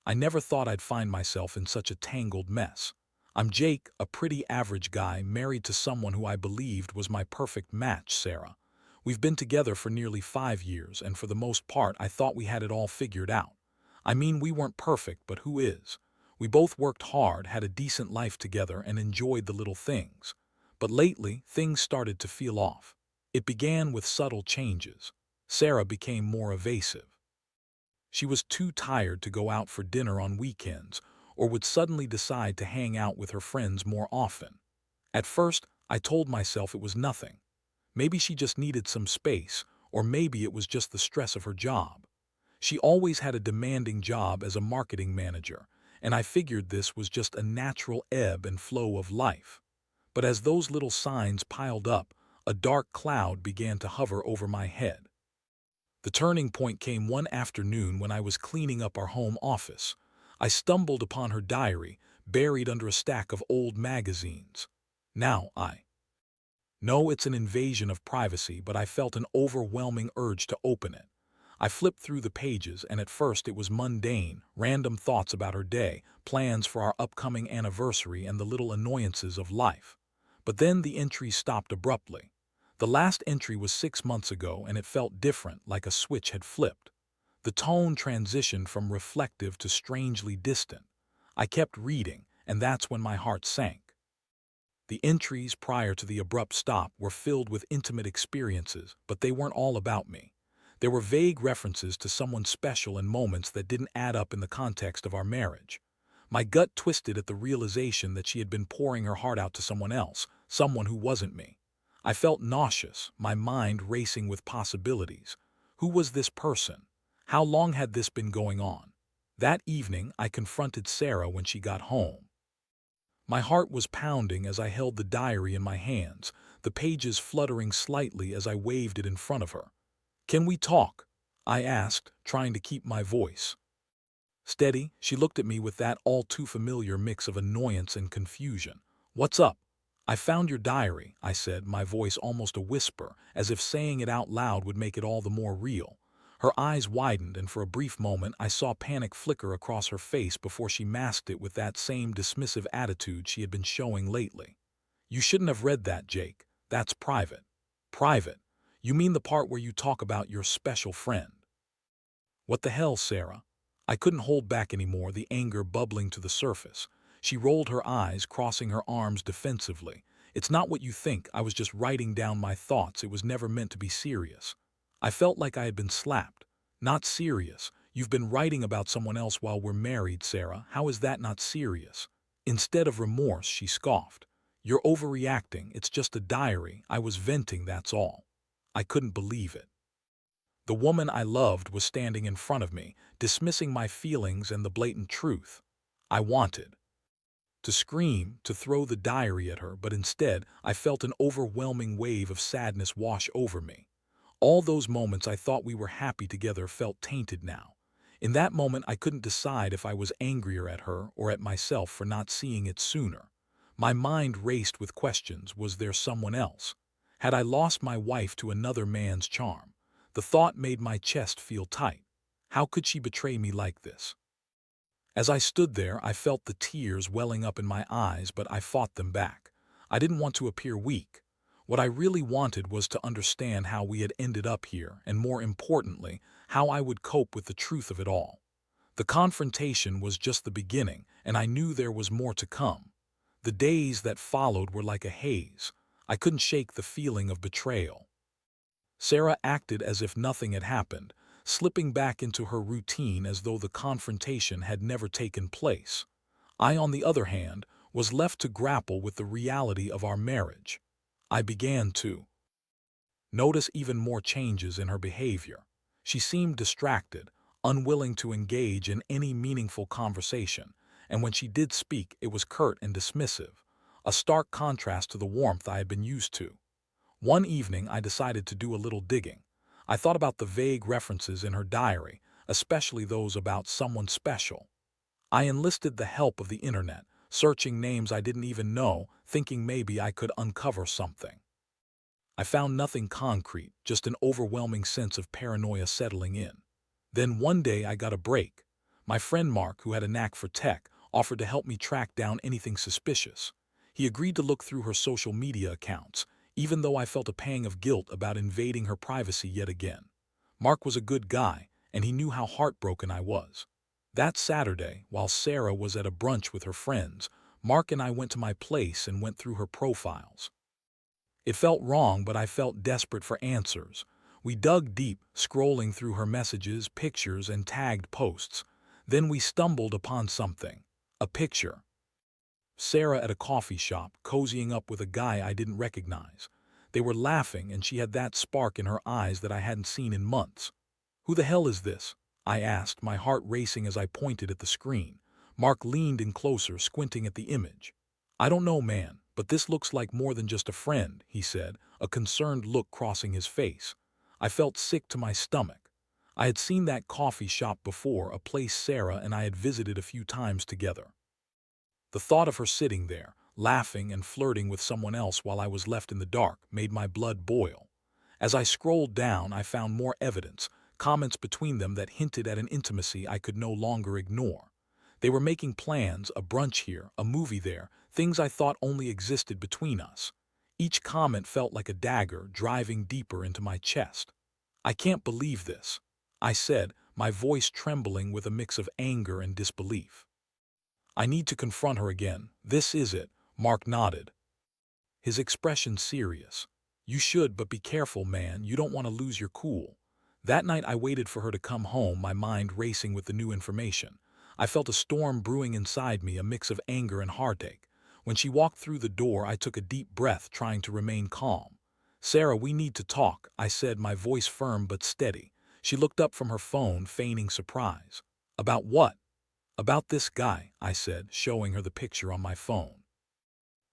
I never thought I'd find myself in such a tangled mess. I'm Jake, a pretty average guy married to someone who I believed was my perfect match, Sarah. We've been together for nearly 5 years, and for the most part, I thought we had it all figured out. I mean, we weren't perfect, but who is? We both worked hard, had a decent life together, and enjoyed the little things. But lately, things started to feel off. It began with subtle changes. Sarah became more evasive. She was too tired to go out for dinner on weekends, or would suddenly decide to hang out with her friends more often. At first, I told myself it was nothing. Maybe she just needed some space, or maybe it was just the stress of her job. She always had a demanding job as a marketing manager, and I figured this was just a natural ebb and flow of life. But as those little signs piled up, a dark cloud began to hover over my head. The turning point came one afternoon when I was cleaning up our home office. I stumbled upon her diary, buried under a stack of old magazines. Now I know it's an invasion of privacy, but I felt an overwhelming urge to open it. I flipped through the pages, and at first it was mundane, random thoughts about her day, plans for our upcoming anniversary, and the little annoyances of life. But then the entry stopped abruptly. The last entry was 6 months ago, and it felt different, like a switch had flipped. The tone transitioned from reflective to strangely distant. I kept reading, and that's when my heart sank. The entries prior to the abrupt stop were filled with intimate experiences, but they weren't all about me. There were vague references to someone special and moments that didn't add up in the context of our marriage. My gut twisted at the realization that she had been pouring her heart out to someone else, someone who wasn't me. I felt nauseous, my mind racing with possibilities. Who was this person? How long had this been going on? That evening, I confronted Sarah when she got home. My heart was pounding as I held the diary in my hands, the pages fluttering slightly as I waved it in front of her. "Can we talk?" I asked, trying to keep my voice steady. She looked at me with that all too familiar mix of annoyance and confusion. "What's up?" "I found your diary," I said, my voice almost a whisper, as if saying it out loud would make it all the more real. Her eyes widened, and for a brief moment I saw panic flicker across her face before she masked it with that same dismissive attitude she had been showing lately. "You shouldn't have read that, Jake. That's private." "Private? You mean the part where you talk about your special friend?" "What the hell, Sarah?" I couldn't hold back anymore, the anger bubbling to the surface. She rolled her eyes, crossing her arms defensively. "It's not what you think. I was just writing down my thoughts. It was never meant to be serious." I felt like I had been slapped. "Not serious? You've been writing about someone else while we're married, Sarah. How is that not serious?" Instead of remorse, she scoffed. "You're overreacting. It's just a diary. I was venting, that's all." I couldn't believe it. The woman I loved was standing in front of me, dismissing my feelings and the blatant truth. I wanted to scream, to throw the diary at her, but instead I felt an overwhelming wave of sadness wash over me. All those moments I thought we were happy together felt tainted now. In that moment I couldn't decide if I was angrier at her or at myself for not seeing it sooner. My mind raced with questions. Was there someone else? Had I lost my wife to another man's charm? The thought made my chest feel tight. How could she betray me like this? As I stood there, I felt the tears welling up in my eyes, but I fought them back. I didn't want to appear weak. What I really wanted was to understand how we had ended up here, and more importantly, how I would cope with the truth of it all. The confrontation was just the beginning, and I knew there was more to come. The days that followed were like a haze. I couldn't shake the feeling of betrayal. Sarah acted as if nothing had happened, slipping back into her routine as though the confrontation had never taken place. I, on the other hand, was left to grapple with the reality of our marriage. I began to notice even more changes in her behavior. She seemed distracted, unwilling to engage in any meaningful conversation, and when she did speak, it was curt and dismissive, a stark contrast to the warmth I had been used to. One evening, I decided to do a little digging. I thought about the vague references in her diary, especially those about someone special. I enlisted the help of the internet, searching names I didn't even know, thinking maybe I could uncover something. I found nothing concrete, just an overwhelming sense of paranoia settling in. Then one day I got a break. My friend Mark, who had a knack for tech, offered to help me track down anything suspicious. He agreed to look through her social media accounts, even though I felt a pang of guilt about invading her privacy yet again. Mark was a good guy, and he knew how heartbroken I was. That Saturday, while Sarah was at a brunch with her friends, Mark and I went to my place and went through her profiles. It felt wrong, but I felt desperate for answers. We dug deep, scrolling through her messages, pictures, and tagged posts. Then we stumbled upon something. A picture. Sarah at a coffee shop, cozying up with a guy I didn't recognize. They were laughing, and she had that spark in her eyes that I hadn't seen in months. "Who the hell is this?" I asked, my heart racing as I pointed at the screen. Mark leaned in closer, squinting at the image. "I don't know, man, but this looks like more than just a friend," he said, a concerned look crossing his face. I felt sick to my stomach. I had seen that coffee shop before, a place Sarah and I had visited a few times together. The thought of her sitting there, laughing and flirting with someone else while I was left in the dark, made my blood boil. As I scrolled down, I found more evidence, comments between them that hinted at an intimacy I could no longer ignore. They were making plans, a brunch here, a movie there, things I thought only existed between us. Each comment felt like a dagger driving deeper into my chest. "I can't believe this," I said, my voice trembling with a mix of anger and disbelief. "I need to confront her again. This is it," Mark nodded, his expression serious. "You should, but be careful, man. You don't want to lose your cool." That night I waited for her to come home, my mind racing with the new information. I felt a storm brewing inside me, a mix of anger and heartache. When she walked through the door, I took a deep breath, trying to remain calm. "Sarah, we need to talk," I said, my voice firm but steady. She looked up from her phone, feigning surprise. "About what?" "About this guy," I said, showing her the picture on my phone.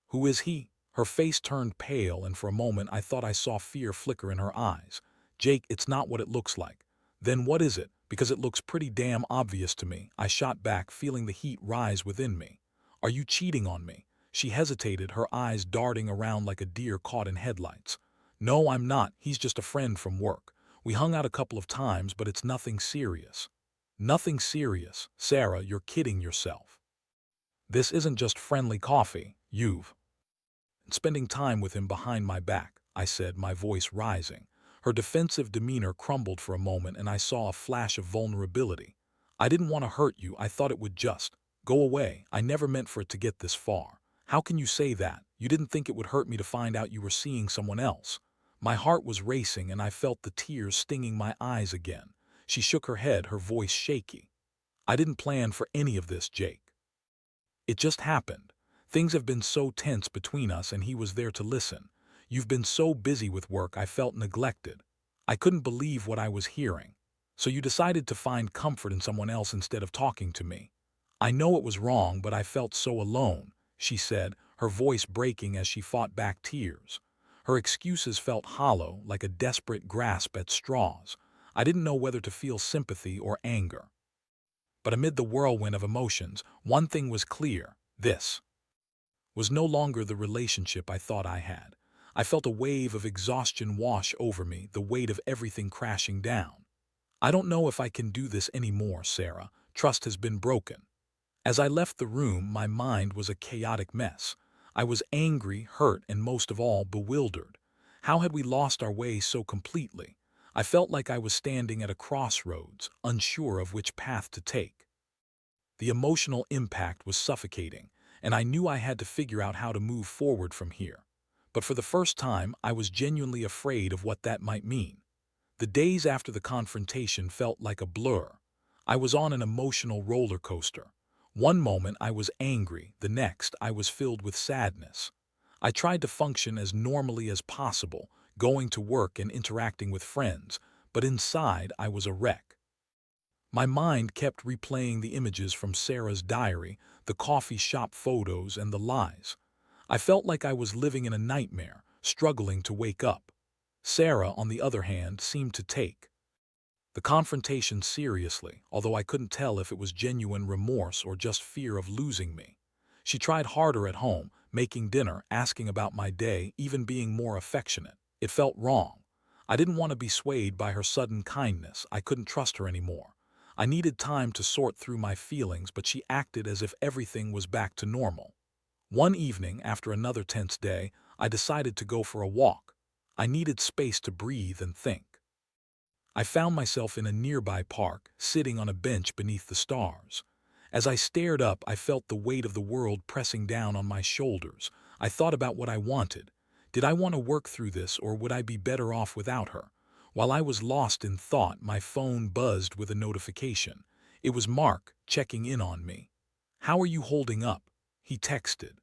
"Who is he?" Her face turned pale, and for a moment I thought I saw fear flicker in her eyes. "Jake, it's not what it looks like." "Then what is it? Because it looks pretty damn obvious to me," I shot back, feeling the heat rise within me. "Are you cheating on me?" She hesitated, her eyes darting around like a deer caught in headlights. "No, I'm not. He's just a friend from work. We hung out a couple of times, but it's nothing serious." "Nothing serious? Sarah, you're kidding yourself. This isn't just friendly coffee. You've spending time with him behind my back," I said, my voice rising. Her defensive demeanor crumbled for a moment, and I saw a flash of vulnerability. "I didn't want to hurt you. I thought it would just go away. I never meant for it to get this far." "How can you say that? You didn't think it would hurt me to find out you were seeing someone else?" My heart was racing, and I felt the tears stinging my eyes again. She shook her head, her voice shaky. "I didn't plan for any of this, Jake. It just happened. Things have been so tense between us, and he was there to listen. You've been so busy with work, I felt neglected." I couldn't believe what I was hearing. "So you decided to find comfort in someone else instead of talking to me." "I know it was wrong, but I felt so alone," she said, her voice breaking as she fought back tears. Her excuses felt hollow, like a desperate grasp at straws. I didn't know whether to feel sympathy or anger. But amid the whirlwind of emotions, one thing was clear: this was no longer the relationship I thought I had. I felt a wave of exhaustion wash over me, the weight of everything crashing down. "I don't know if I can do this anymore, Sarah. Trust has been broken." As I left the room, my mind was a chaotic mess. I was angry, hurt, and most of all, bewildered. How had we lost our way so completely? I felt like I was standing at a crossroads, unsure of which path to take. The emotional impact was suffocating, and I knew I had to figure out how to move forward from here. But for the first time, I was genuinely afraid of what that might mean. The days after the confrontation felt like a blur. I was on an emotional roller coaster. One moment I was angry, the next I was filled with sadness. I tried to function as normally as possible, going to work and interacting with friends, but inside I was a wreck. My mind kept replaying the images from Sarah's diary, the coffee shop photos, and the lies. I felt like I was living in a nightmare, struggling to wake up. Sarah, on the other hand, seemed to take the confrontation seriously, although I couldn't tell if it was genuine remorse or just fear of losing me. She tried harder at home, making dinner, asking about my day, even being more affectionate. It felt wrong. I didn't want to be swayed by her sudden kindness. I couldn't trust her anymore. I needed time to sort through my feelings, but she acted as if everything was back to normal. One evening, after another tense day, I decided to go for a walk. I needed space to breathe and think. I found myself in a nearby park, sitting on a bench beneath the stars. As I stared up, I felt the weight of the world pressing down on my shoulders. I thought about what I wanted. Did I want to work through this, or would I be better off without her? While I was lost in thought, my phone buzzed with a notification. It was Mark, checking in on me. "How are you holding up?" he texted.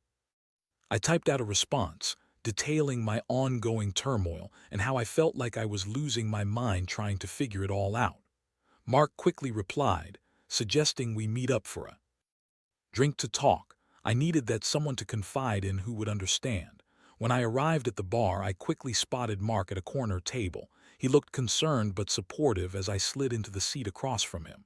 I typed out a response, detailing my ongoing turmoil and how I felt like I was losing my mind trying to figure it all out. Mark quickly replied, suggesting we meet up for a drink to talk. I needed that someone to confide in who would understand. When I arrived at the bar, I quickly spotted Mark at a corner table. He looked concerned but supportive as I slid into the seat across from him.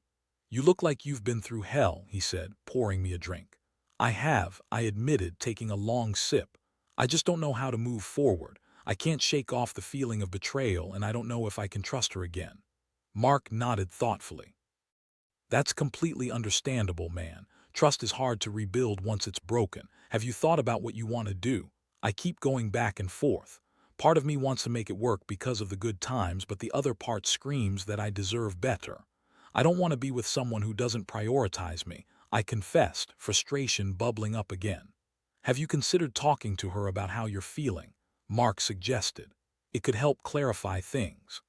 "You look like you've been through hell," he said, pouring me a drink. "I have," I admitted, taking a long sip. "I just don't know how to move forward. I can't shake off the feeling of betrayal, and I don't know if I can trust her again." Mark nodded thoughtfully. "That's completely understandable, man. Trust is hard to rebuild once it's broken. Have you thought about what you want to do?" I keep going back and forth. Part of me wants to make it work because of the good times, but the other part screams that I deserve better. I don't want to be with someone who doesn't prioritize me, I confessed, frustration bubbling up again. "Have you considered talking to her about how you're feeling?" Mark suggested. "It could help clarify things."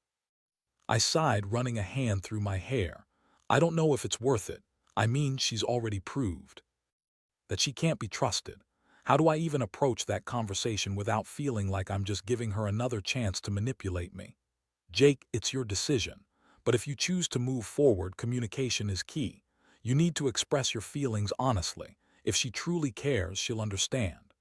I sighed, running a hand through my hair. "I don't know if it's worth it. I mean, she's already proved that she can't be trusted. How do I even approach that conversation without feeling like I'm just giving her another chance to manipulate me?" "Jake, it's your decision. But if you choose to move forward, communication is key. You need to express your feelings honestly. If she truly cares, she'll understand."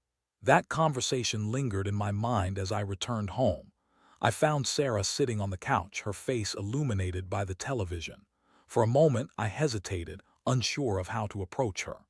That conversation lingered in my mind as I returned home. I found Sarah sitting on the couch, her face illuminated by the television. For a moment, I hesitated, unsure of how to approach her.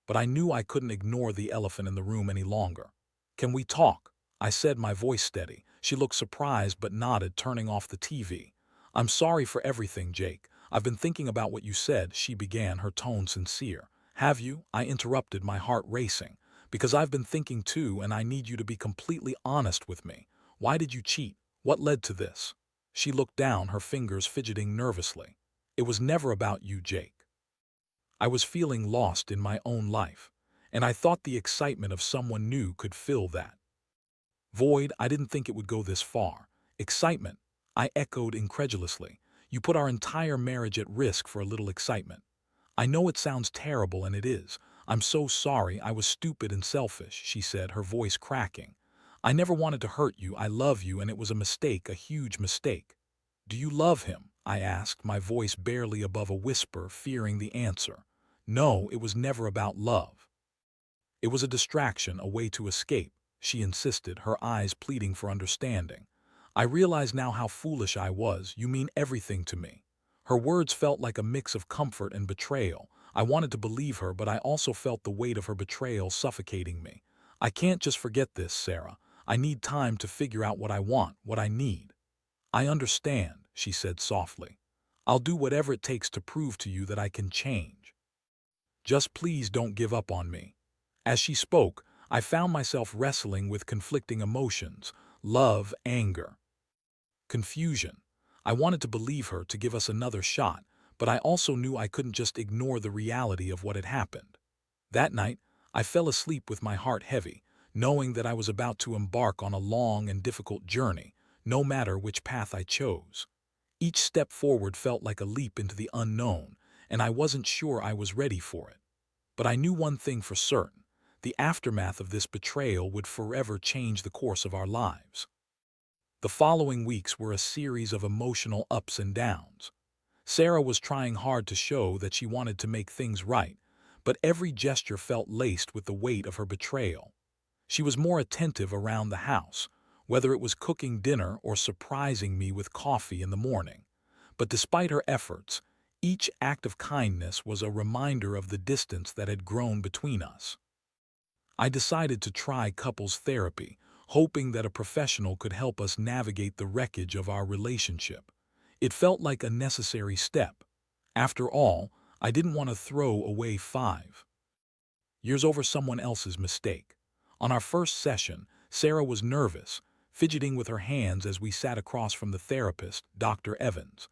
But I knew I couldn't ignore the elephant in the room any longer. "Can we talk?" I said, my voice steady. She looked surprised but nodded, turning off the TV. "I'm sorry for everything, Jake. I've been thinking about what you said," she began, her tone sincere. "Have you?" I interrupted, my heart racing. "Because I've been thinking too, and I need you to be completely honest with me. Why did you cheat? What led to this?" She looked down, her fingers fidgeting nervously. "It was never about you, Jake. I was feeling lost in my own life, and I thought the excitement of someone new could fill that void. I didn't think it would go this far." "Excitement?" I echoed incredulously. "You put our entire marriage at risk for a little excitement." "I know it sounds terrible, and it is. I'm so sorry. I was stupid and selfish," she said, her voice cracking. "I never wanted to hurt you. I love you, and it was a mistake, a huge mistake." "Do you love him?" I asked, my voice barely above a whisper, fearing the answer. "No, it was never about love. It was a distraction, a way to escape," she insisted, her eyes pleading for understanding. I realize now how foolish I was. "You mean everything to me." Her words felt like a mix of comfort and betrayal. I wanted to believe her, but I also felt the weight of her betrayal suffocating me. "I can't just forget this, Sarah. I need time to figure out what I want, what I need." "I understand," she said softly. "I'll do whatever it takes to prove to you that I can change. Just please don't give up on me." As she spoke, I found myself wrestling with conflicting emotions: love, anger, confusion. I wanted to believe her, to give us another shot, but I also knew I couldn't just ignore the reality of what had happened. That night, I fell asleep with my heart heavy, knowing that I was about to embark on a long and difficult journey, no matter which path I chose. Each step forward felt like a leap into the unknown, and I wasn't sure I was ready for it. But I knew one thing for certain: the aftermath of this betrayal would forever change the course of our lives. The following weeks were a series of emotional ups and downs. Sarah was trying hard to show that she wanted to make things right, but every gesture felt laced with the weight of her betrayal. She was more attentive around the house, whether it was cooking dinner or surprising me with coffee in the morning. But despite her efforts, each act of kindness was a reminder of the distance that had grown between us. I decided to try couples therapy, hoping that a professional could help us navigate the wreckage of our relationship. It felt like a necessary step. After all, I didn't want to throw away 5 years over someone else's mistake. On our first session, Sarah was nervous, fidgeting with her hands as we sat across from the therapist, Dr. Evans.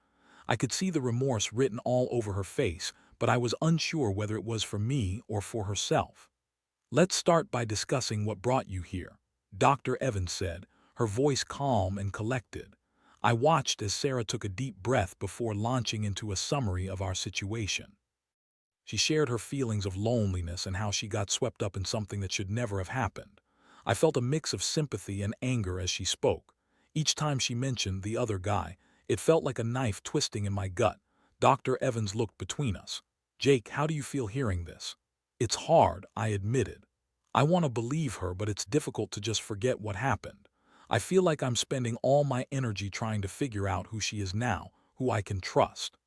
I could see the remorse written all over her face, but I was unsure whether it was for me or for herself. "Let's start by discussing what brought you here," Dr. Evans said, her voice calm and collected. I watched as Sarah took a deep breath before launching into a summary of our situation. She shared her feelings of loneliness and how she got swept up in something that should never have happened. I felt a mix of sympathy and anger as she spoke. Each time she mentioned the other guy, it felt like a knife twisting in my gut. Dr. Evans looked between us. "Jake, how do you feel hearing this?" "It's hard," I admitted. "I want to believe her, but it's difficult to just forget what happened. I feel like I'm spending all my energy trying to figure out who she is now, who I can trust."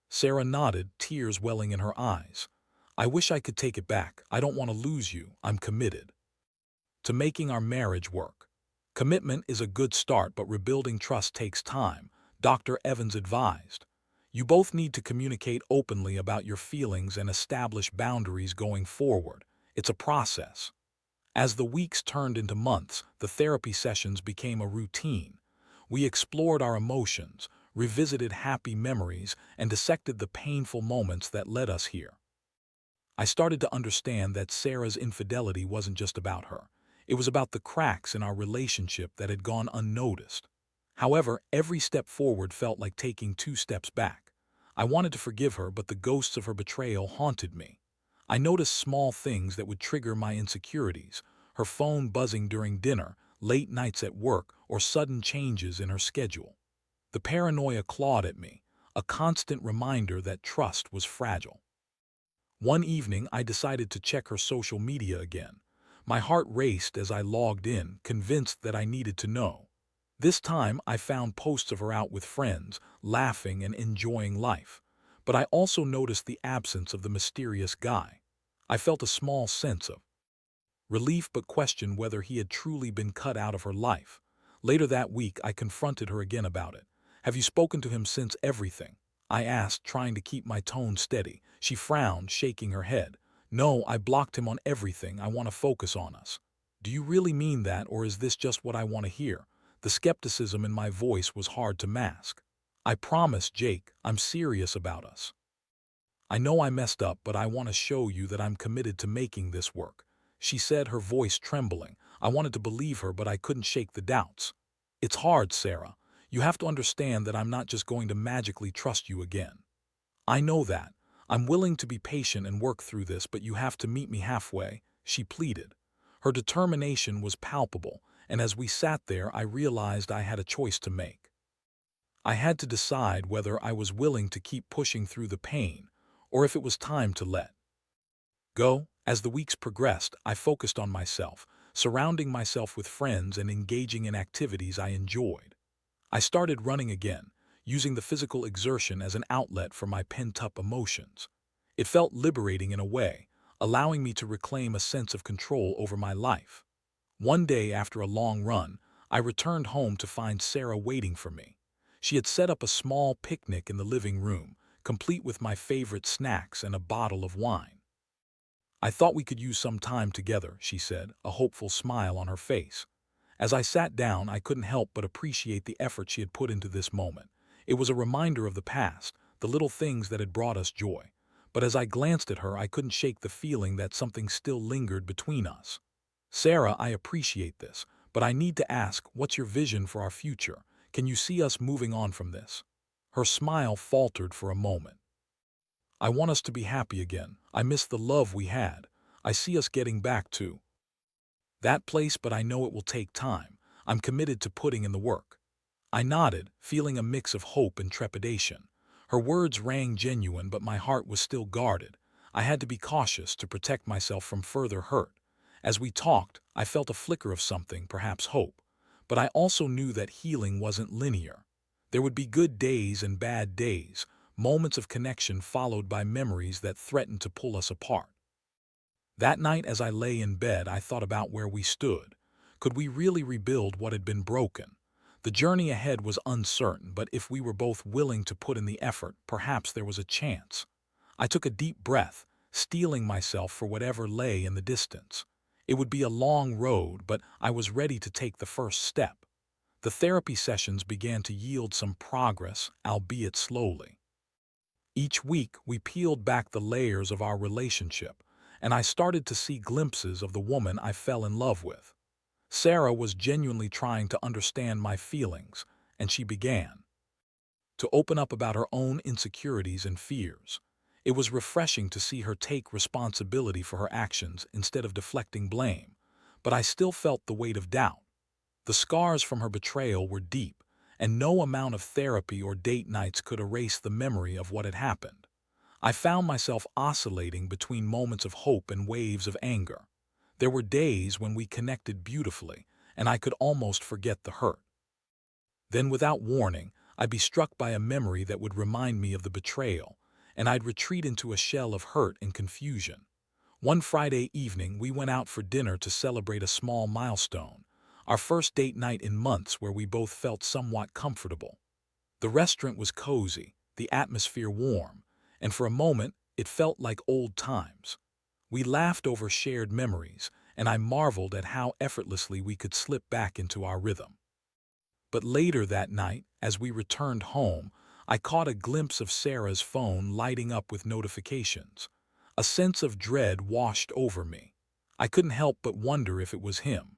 Sarah nodded, tears welling in her eyes. "I wish I could take it back. I don't want to lose you. I'm committed to making our marriage work." "Commitment is a good start, but rebuilding trust takes time," Dr. Evans advised. "You both need to communicate openly about your feelings and establish boundaries going forward. It's a process." As the weeks turned into months, the therapy sessions became a routine. We explored our emotions, revisited happy memories, and dissected the painful moments that led us here. I started to understand that Sarah's infidelity wasn't just about her. It was about the cracks in our relationship that had gone unnoticed. However, every step forward felt like taking 2 steps back. I wanted to forgive her, but the ghosts of her betrayal haunted me. I noticed small things that would trigger my insecurities: her phone buzzing during dinner, late nights at work, or sudden changes in her schedule. The paranoia clawed at me, a constant reminder that trust was fragile. One evening, I decided to check her social media again. My heart raced as I logged in, convinced that I needed to know. This time, I found posts of her out with friends, laughing and enjoying life. But I also noticed the absence of the mysterious guy. I felt a small sense of relief, but questioned whether he had truly been cut out of her life. Later that week, I confronted her again about it. "Have you spoken to him since everything?" I asked, trying to keep my tone steady. She frowned, shaking her head. "No, I blocked him on everything. I want to focus on us." "Do you really mean that, or is this just what I want to hear?" The skepticism in my voice was hard to mask. "I promise, Jake, I'm serious about us. I know I messed up, but I want to show you that I'm committed to making this work," she said, her voice trembling. I wanted to believe her, but I couldn't shake the doubts. "It's hard, Sarah. You have to understand that I'm not just going to magically trust you again." "I know that. I'm willing to be patient and work through this, but you have to meet me halfway," she pleaded. Her determination was palpable, and as we sat there, I realized I had a choice to make. I had to decide whether I was willing to keep pushing through the pain, or if it was time to let go. As the weeks progressed, I focused on myself, surrounding myself with friends and engaging in activities I enjoyed. I started running again, using the physical exertion as an outlet for my pent-up emotions. It felt liberating in a way, allowing me to reclaim a sense of control over my life. One day after a long run, I returned home to find Sarah waiting for me. She had set up a small picnic in the living room, complete with my favorite snacks and a bottle of wine. "I thought we could use some time together," she said, a hopeful smile on her face. As I sat down, I couldn't help but appreciate the effort she had put into this moment. It was a reminder of the past, the little things that had brought us joy. But as I glanced at her, I couldn't shake the feeling that something still lingered between us. "Sarah, I appreciate this, but I need to ask, what's your vision for our future? Can you see us moving on from this?" Her smile faltered for a moment. "I want us to be happy again. I miss the love we had. I see us getting back to that place, but I know it will take time. I'm committed to putting in the work." I nodded, feeling a mix of hope and trepidation. Her words rang genuine, but my heart was still guarded. I had to be cautious to protect myself from further hurt. As we talked, I felt a flicker of something, perhaps hope. But I also knew that healing wasn't linear. There would be good days and bad days, moments of connection followed by memories that threatened to pull us apart. That night, as I lay in bed, I thought about where we stood. Could we really rebuild what had been broken? The journey ahead was uncertain, but if we were both willing to put in the effort, perhaps there was a chance. I took a deep breath, steeling myself for whatever lay in the distance. It would be a long road, but I was ready to take the first step. The therapy sessions began to yield some progress, albeit slowly. Each week, we peeled back the layers of our relationship, and I started to see glimpses of the woman I fell in love with. Sarah was genuinely trying to understand my feelings, and she began to open up about her own insecurities and fears. It was refreshing to see her take responsibility for her actions instead of deflecting blame, but I still felt the weight of doubt. The scars from her betrayal were deep, and no amount of therapy or date nights could erase the memory of what had happened. I found myself oscillating between moments of hope and waves of anger. There were days when we connected beautifully, and I could almost forget the hurt. Then, without warning, I'd be struck by a memory that would remind me of the betrayal, and I'd retreat into a shell of hurt and confusion. One Friday evening, we went out for dinner to celebrate a small milestone, our first date night in months where we both felt somewhat comfortable. The restaurant was cozy, the atmosphere warm, and for a moment, it felt like old times. We laughed over shared memories, and I marveled at how effortlessly we could slip back into our rhythm. But later that night, as we returned home, I caught a glimpse of Sarah's phone lighting up with notifications. A sense of dread washed over me. I couldn't help but wonder if it was him.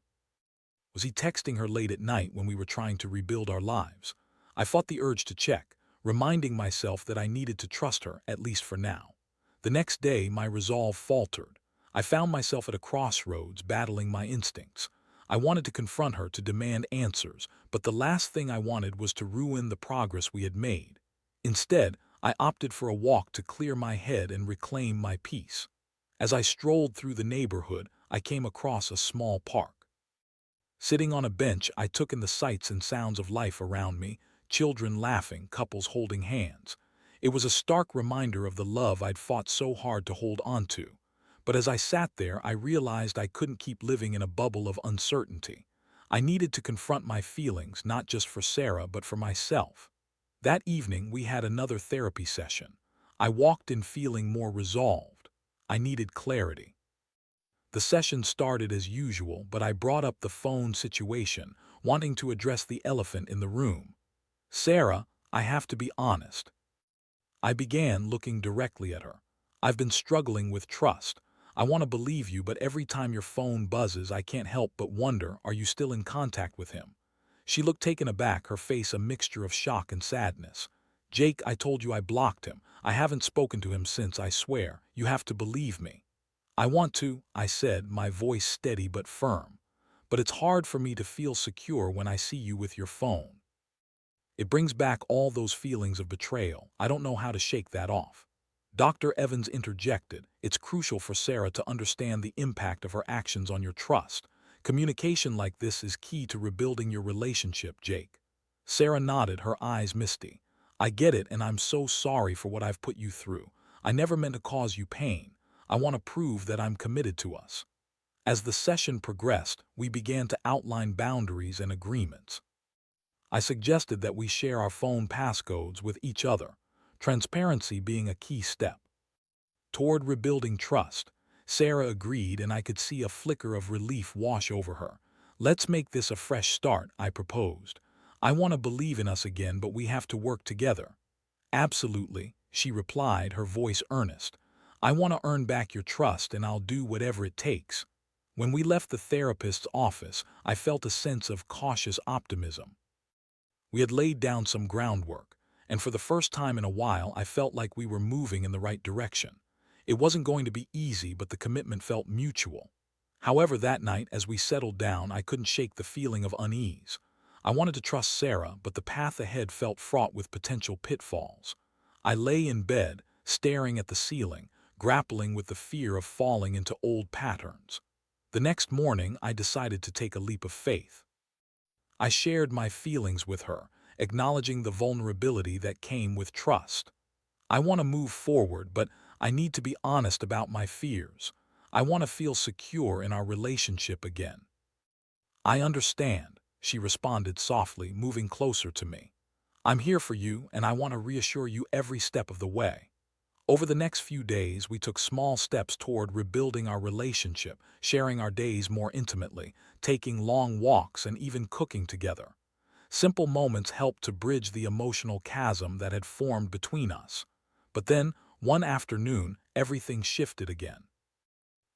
Was he texting her late at night when we were trying to rebuild our lives? I fought the urge to check, reminding myself that I needed to trust her, at least for now. The next day, my resolve faltered. I found myself at a crossroads, battling my instincts. I wanted to confront her, to demand answers, but the last thing I wanted was to ruin the progress we had made. Instead, I opted for a walk to clear my head and reclaim my peace. As I strolled through the neighborhood, I came across a small park. Sitting on a bench, I took in the sights and sounds of life around me, children laughing, couples holding hands. It was a stark reminder of the love I'd fought so hard to hold on to. But as I sat there, I realized I couldn't keep living in a bubble of uncertainty. I needed to confront my feelings, not just for Sarah, but for myself. That evening, we had another therapy session. I walked in feeling more resolved. I needed clarity. The session started as usual, but I brought up the phone situation, wanting to address the elephant in the room. Sarah, I have to be honest. I began, looking directly at her. I've been struggling with trust. I want to believe you, but every time your phone buzzes, I can't help but wonder, are you still in contact with him? She looked taken aback, her face a mixture of shock and sadness. Jake, I told you I blocked him. I haven't spoken to him since, I swear. You have to believe me. I want to, I said, my voice steady but firm. But it's hard for me to feel secure when I see you with your phone. It brings back all those feelings of betrayal. I don't know how to shake that off. Dr. Evans interjected, it's crucial for Sarah to understand the impact of her actions on your trust. Communication like this is key to rebuilding your relationship, Jake. Sarah nodded, her eyes misty. I get it, and I'm so sorry for what I've put you through. I never meant to cause you pain. I want to prove that I'm committed to us. As the session progressed, we began to outline boundaries and agreements. I suggested that we share our phone passcodes with each other, transparency being a key step. Toward rebuilding trust, Sarah agreed, and I could see a flicker of relief wash over her. Let's make this a fresh start, I proposed. I want to believe in us again, but we have to work together. Absolutely, she replied, her voice earnest. I want to earn back your trust, and I'll do whatever it takes. When we left the therapist's office, I felt a sense of cautious optimism. We had laid down some groundwork, and for the first time in a while, I felt like we were moving in the right direction. It wasn't going to be easy, but the commitment felt mutual. However, that night, as we settled down, I couldn't shake the feeling of unease. I wanted to trust Sarah, but the path ahead felt fraught with potential pitfalls. I lay in bed, staring at the ceiling, grappling with the fear of falling into old patterns. The next morning, I decided to take a leap of faith. I shared my feelings with her, acknowledging the vulnerability that came with trust. I want to move forward, but I need to be honest about my fears. I want to feel secure in our relationship again. I understand, she responded softly, moving closer to me. I'm here for you, and I want to reassure you every step of the way. Over the next few days, we took small steps toward rebuilding our relationship, sharing our days more intimately, taking long walks, and even cooking together. Simple moments helped to bridge the emotional chasm that had formed between us. But then, one afternoon, everything shifted again.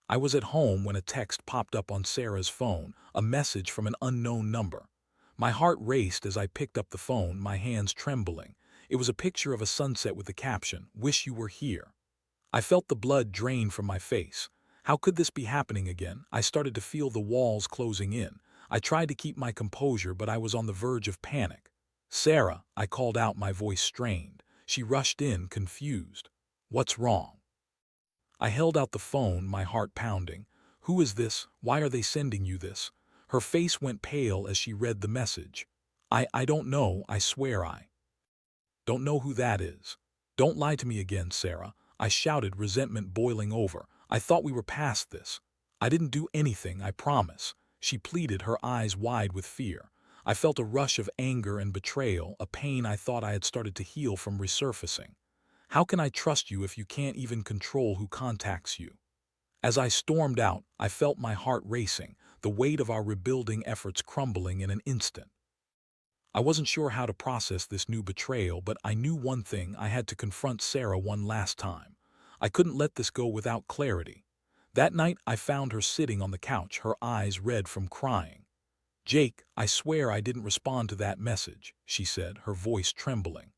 I was at home when a text popped up on Sarah's phone, a message from an unknown number. My heart raced as I picked up the phone, my hands trembling. It was a picture of a sunset with the caption, "Wish you were here." I felt the blood drain from my face. How could this be happening again? I started to feel the walls closing in. I tried to keep my composure, but I was on the verge of panic. "Sarah," I called out, my voice strained. She rushed in, confused. "What's wrong?" I held out the phone, my heart pounding. "Who is this? Why are they sending you this?" Her face went pale as she read the message. I don't know, I swear I don't know who that is." "Don't lie to me again, Sarah," I shouted, resentment boiling over. "I thought we were past this." "I didn't do anything, I promise," she pleaded, her eyes wide with fear. I felt a rush of anger and betrayal, a pain I thought I had started to heal from resurfacing. "How can I trust you if you can't even control who contacts you?" As I stormed out, I felt my heart racing, the weight of our rebuilding efforts crumbling in an instant. I wasn't sure how to process this new betrayal, but I knew one thing: I had to confront Sarah one last time. I couldn't let this go without clarity. That night, I found her sitting on the couch, her eyes red from crying. "Jake, I swear I didn't respond to that message," she said, her voice trembling.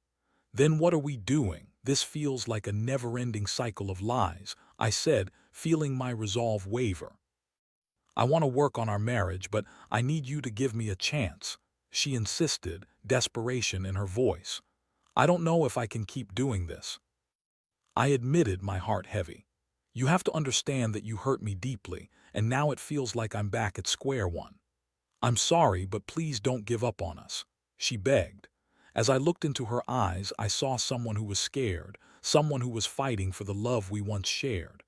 "Then what are we doing? This feels like a never-ending cycle of lies," I said, feeling my resolve waver. "I want to work on our marriage, but I need you to give me a chance," she insisted, desperation in her voice. "I don't know if I can keep doing this." I admitted, my heart heavy. "You have to understand that you hurt me deeply, and now it feels like I'm back at square one. I'm sorry, but please don't give up on us," she begged. As I looked into her eyes, I saw someone who was scared, someone who was fighting for the love we once shared.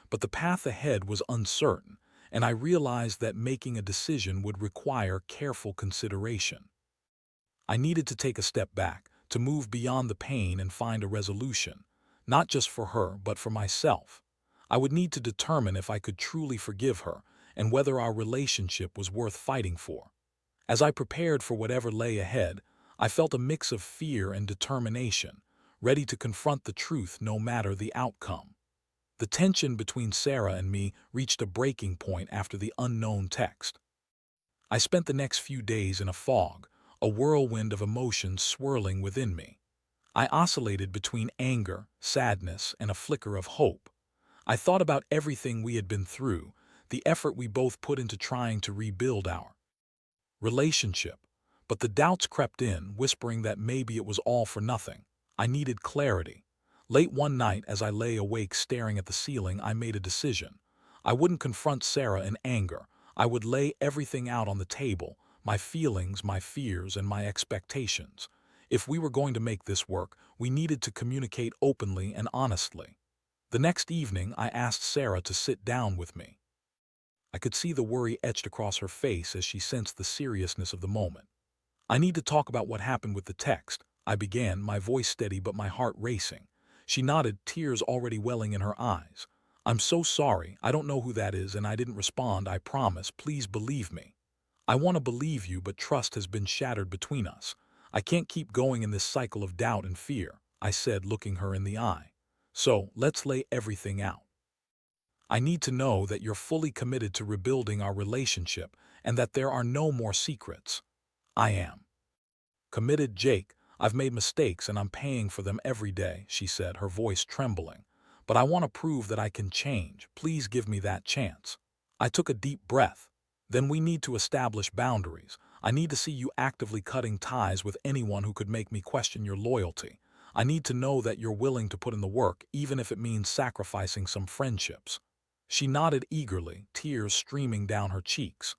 But the path ahead was uncertain, and I realized that making a decision would require careful consideration. I needed to take a step back, to move beyond the pain and find a resolution, not just for her, but for myself. I would need to determine if I could truly forgive her, and whether our relationship was worth fighting for. As I prepared for whatever lay ahead, I felt a mix of fear and determination, ready to confront the truth no matter the outcome. The tension between Sarah and me reached a breaking point after the unknown text. I spent the next few days in a fog, a whirlwind of emotions swirling within me. I oscillated between anger, sadness, and a flicker of hope. I thought about everything we had been through, the effort we both put into trying to rebuild our relationship. But the doubts crept in, whispering that maybe it was all for nothing. I needed clarity. Late one night, as I lay awake staring at the ceiling, I made a decision. I wouldn't confront Sarah in anger. I would lay everything out on the table, my feelings, my fears, and my expectations. If we were going to make this work, we needed to communicate openly and honestly. The next evening, I asked Sarah to sit down with me. I could see the worry etched across her face as she sensed the seriousness of the moment. "I need to talk about what happened with the text," I began, my voice steady but my heart racing. She nodded, tears already welling in her eyes. "I'm so sorry. I don't know who that is, and I didn't respond, I promise. Please believe me." "I want to believe you, but trust has been shattered between us. I can't keep going in this cycle of doubt and fear," I said, looking her in the eye. "So, let's lay everything out. I need to know that you're fully committed to rebuilding our relationship and that there are no more secrets." "I am committed, Jake. I've made mistakes and I'm paying for them every day," she said, her voice trembling. "But I want to prove that I can change. Please give me that chance." I took a deep breath. "Then we need to establish boundaries. I need to see you actively cutting ties with anyone who could make me question your loyalty. I need to know that you're willing to put in the work, even if it means sacrificing some friendships." She nodded eagerly, tears streaming down her cheeks.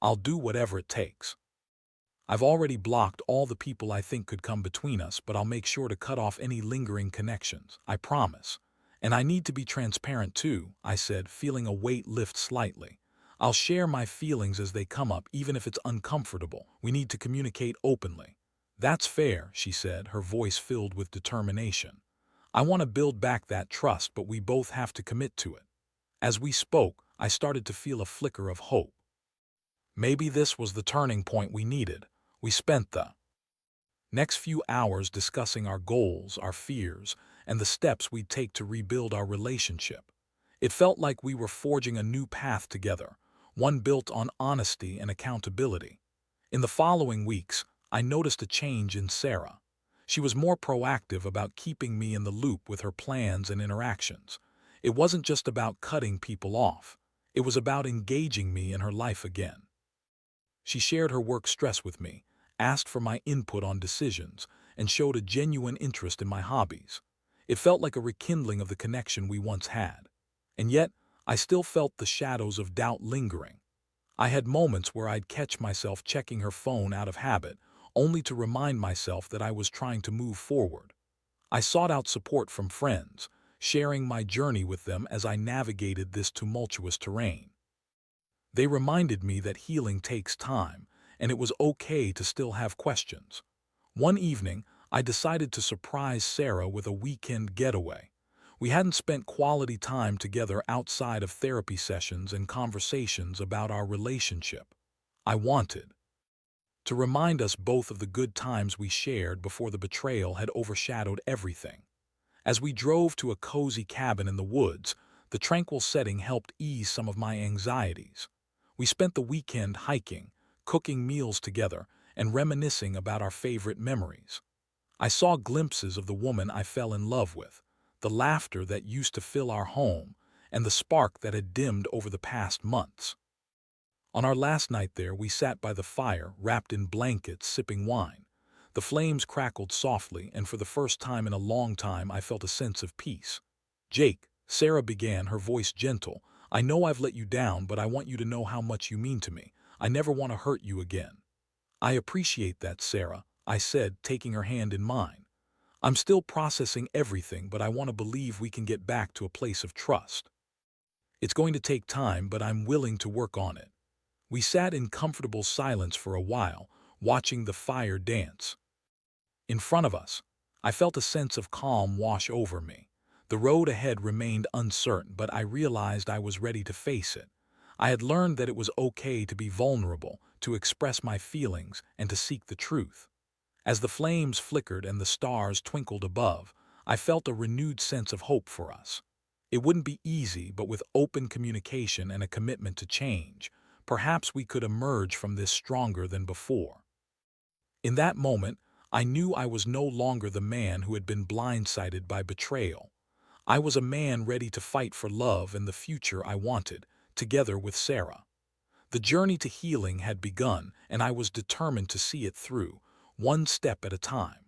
"I'll do whatever it takes. I've already blocked all the people I think could come between us, but I'll make sure to cut off any lingering connections, I promise. And I need to be transparent too," I said, feeling a weight lift slightly. I'll share my feelings as they come up, even if it's uncomfortable. We need to communicate openly. That's fair, she said, her voice filled with determination. I want to build back that trust, but we both have to commit to it. As we spoke, I started to feel a flicker of hope. Maybe this was the turning point we needed. We spent the next few hours discussing our goals, our fears, and the steps we'd take to rebuild our relationship. It felt like we were forging a new path together, one built on honesty and accountability. In the following weeks, I noticed a change in Sarah. She was more proactive about keeping me in the loop with her plans and interactions. It wasn't just about cutting people off. It was about engaging me in her life again. She shared her work stress with me, asked for my input on decisions, and showed a genuine interest in my hobbies. It felt like a rekindling of the connection we once had. And yet, I still felt the shadows of doubt lingering. I had moments where I'd catch myself checking her phone out of habit, only to remind myself that I was trying to move forward. I sought out support from friends, sharing my journey with them as I navigated this tumultuous terrain. They reminded me that healing takes time, and it was okay to still have questions. One evening, I decided to surprise Sarah with a weekend getaway. We hadn't spent quality time together outside of therapy sessions and conversations about our relationship. I wanted to remind us both of the good times we shared before the betrayal had overshadowed everything. As we drove to a cozy cabin in the woods, the tranquil setting helped ease some of my anxieties. We spent the weekend hiking, cooking meals together, and reminiscing about our favorite memories. I saw glimpses of the woman I fell in love with, the laughter that used to fill our home, and the spark that had dimmed over the past months. On our last night there, we sat by the fire, wrapped in blankets, sipping wine. The flames crackled softly, and for the first time in a long time I felt a sense of peace. "Jake," Sarah began, her voice gentle, "I know I've let you down, but I want you to know how much you mean to me. I never want to hurt you again." "I appreciate that, Sarah," I said, taking her hand in mine. "I'm still processing everything, but I want to believe we can get back to a place of trust. It's going to take time, but I'm willing to work on it." We sat in comfortable silence for a while, watching the fire dance. In front of us, I felt a sense of calm wash over me. The road ahead remained uncertain, but I realized I was ready to face it. I had learned that it was okay to be vulnerable, to express my feelings, and to seek the truth. As the flames flickered and the stars twinkled above, I felt a renewed sense of hope for us. It wouldn't be easy, but with open communication and a commitment to change, perhaps we could emerge from this stronger than before. In that moment, I knew I was no longer the man who had been blindsided by betrayal. I was a man ready to fight for love and the future I wanted, together with Sarah. The journey to healing had begun, and I was determined to see it through, one step at a time.